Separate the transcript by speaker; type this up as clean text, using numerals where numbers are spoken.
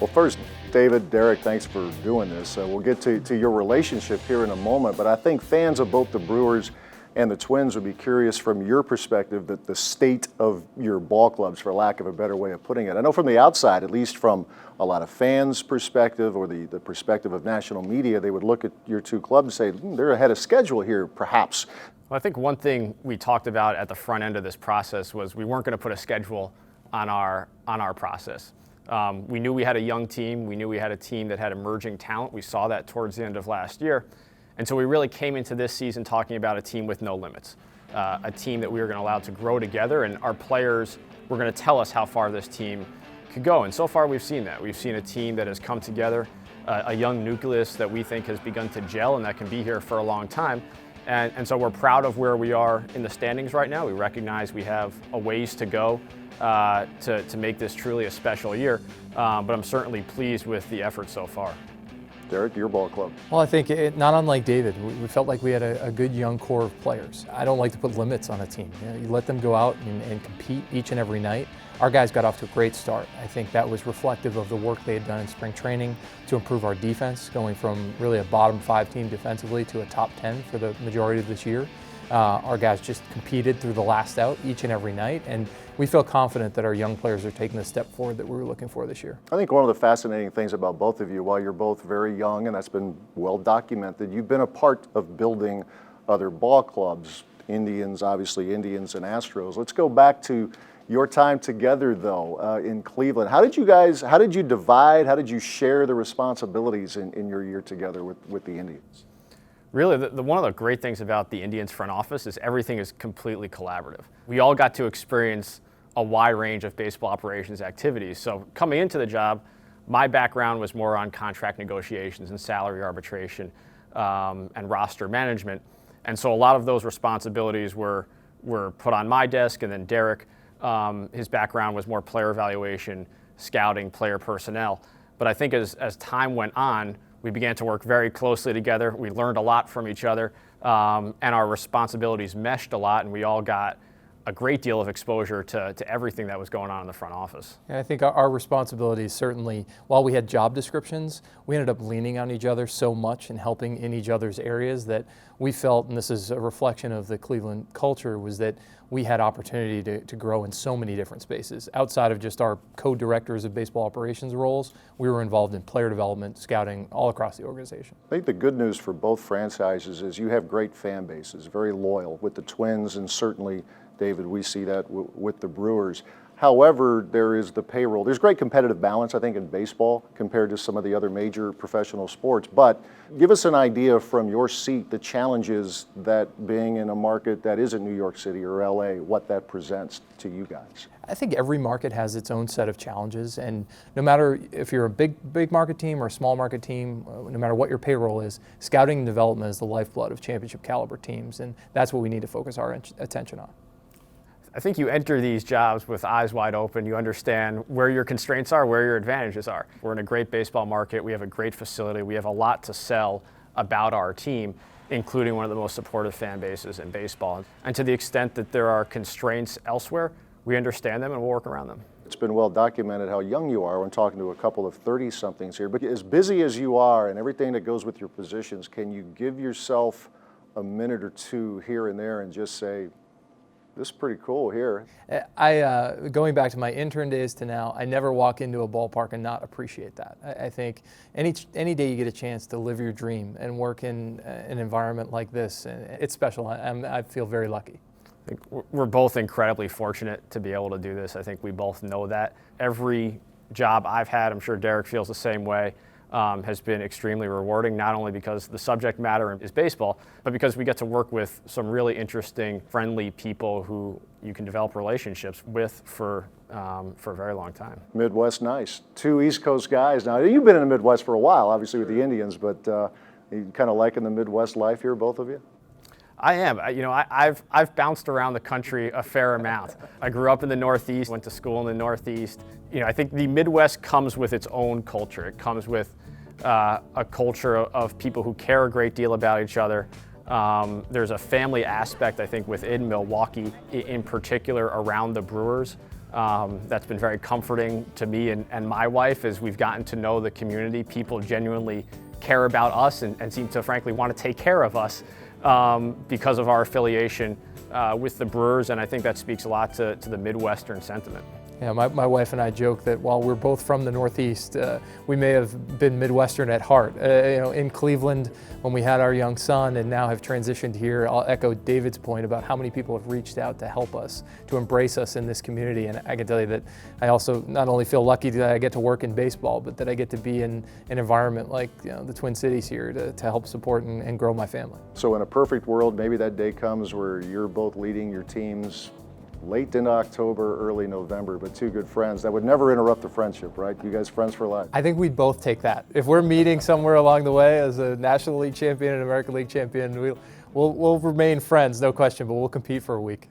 Speaker 1: Well, first, David, Derek, thanks for doing this. We'll get to your relationship here in a moment, but I think fans of both the Brewers and the Twins would be curious from your perspective that the state of your ball clubs, for lack of a better way of putting it. I know from the outside, at least from a lot of fans' perspective or the perspective of national media, they would look at your two clubs and say, they're ahead of schedule here, perhaps.
Speaker 2: Well, I think one thing we talked about at the front end of this process was we weren't going to put a schedule on our process. We knew we had a young team. We knew we had a team that had emerging talent. We saw that towards the end of last year. And so we really came into this season talking about a team with no limits, a team that we were going to allow to grow together, and our players were going to tell us how far this team could go. And so far we've seen that. We've seen a team that has come together, a young nucleus that we think has begun to gel and that can be here for a long time. And so we're proud of where we are in the standings right now. We recognize we have a ways to go to make this truly a special year, but I'm certainly pleased with the effort so far.
Speaker 1: Derek, your ball club.
Speaker 3: Well, I think not unlike David, we felt like we had a good young core of players. I don't like to put limits on a team. You let them go out and compete each and every night. Our guys got off to a great start. I think that was reflective of the work they had done in spring training to improve our defense, going from really a bottom 5 team defensively to a top 10 for the majority of this year. Our guys just competed through the last out each and every night, and we feel confident that our young players are taking the step forward that we were looking for this year.
Speaker 1: I think one of the fascinating things about both of you, while you're both very young, and that's been well documented, you've been a part of building other ball clubs, Indians, obviously Indians and Astros. Let's go back to your time together, though, in Cleveland. How did you divide, how did you share the responsibilities in your year together with the Indians?
Speaker 2: Really, one of the great things about the Indians front office is everything is completely collaborative. We all got to experience a wide range of baseball operations activities. So coming into the job, my background was more on contract negotiations and salary arbitration and roster management. And so a lot of those responsibilities were put on my desk, and then Derek, his background was more player evaluation, scouting, player personnel. But I think as time went on, we began to work very closely together. We learned a lot from each other, and our responsibilities meshed a lot, and we all got a great deal of exposure to everything that was going on in the front office.
Speaker 3: And I think our responsibilities certainly, while we had job descriptions, we ended up leaning on each other so much and helping in each other's areas that we felt, and this is a reflection of the Cleveland culture, was that we had opportunity to grow in so many different spaces. Outside of just our co-directors of baseball operations roles, we were involved in player development, scouting, all across the organization.
Speaker 1: I think the good news for both franchises is you have great fan bases, very loyal with the Twins, and certainly, David, we see that with the Brewers. However, there is the payroll. There's great competitive balance, I think, in baseball compared to some of the other major professional sports. But give us an idea from your seat, the challenges that being in a market that isn't New York City or LA, what that presents to you guys.
Speaker 3: I think every market has its own set of challenges, and no matter if you're a big market team or a small market team, no matter what your payroll is, scouting and development is the lifeblood of championship caliber teams, and that's what we need to focus our attention on.
Speaker 2: I think you enter these jobs with eyes wide open. You understand where your constraints are, where your advantages are. We're in a great baseball market. We have a great facility. We have a lot to sell about our team, including one of the most supportive fan bases in baseball. And to the extent that there are constraints elsewhere, we understand them and we'll work around them.
Speaker 1: It's been well documented how young you are when talking to a couple of 30-somethings here. But as busy as you are and everything that goes with your positions, can you give yourself a minute or two here and there and just say, this is pretty cool here?
Speaker 3: Going back to my intern days to now, I never walk into a ballpark and not appreciate that. I think any day you get a chance to live your dream and work in an environment like this, it's special. I feel very lucky.
Speaker 2: I think we're both incredibly fortunate to be able to do this. I think we both know that. Every job I've had, I'm sure Derek feels the same way, has been extremely rewarding, not only because the subject matter is baseball, but because we get to work with some really interesting, friendly people who you can develop relationships with for a very long time.
Speaker 1: Midwest nice. Two East Coast guys. Now, you've been in the Midwest for a while, obviously with the Indians, but you kind of liking the Midwest life here, both of you?
Speaker 2: I am. I've bounced around the country a fair amount. I grew up in the Northeast, went to school in the Northeast. I think the Midwest comes with its own culture. It comes with a culture of people who care a great deal about each other. There's a family aspect, I think, within Milwaukee, in particular around the Brewers, That's been very comforting to me and my wife as we've gotten to know the community. People genuinely care about us and seem to frankly want to take care of us because of our affiliation with the Brewers, and I think that speaks a lot to the Midwestern sentiment.
Speaker 3: Yeah, my wife and I joke that while we're both from the Northeast, we may have been Midwestern at heart. In Cleveland when we had our young son and now have transitioned here, I'll echo David's point about how many people have reached out to help us, to embrace us in this community. And I can tell you that I also not only feel lucky that I get to work in baseball, but that I get to be in an environment like the Twin Cities here to help support and grow my family.
Speaker 1: So in a perfect world, maybe that day comes where you're both leading your teams late in October, early November, but two good friends. That would never interrupt the friendship, right? You guys friends for life.
Speaker 3: I think we'd both take that. If we're meeting somewhere along the way as a National League champion and American League champion, we'll remain friends, no question, but we'll compete for a week.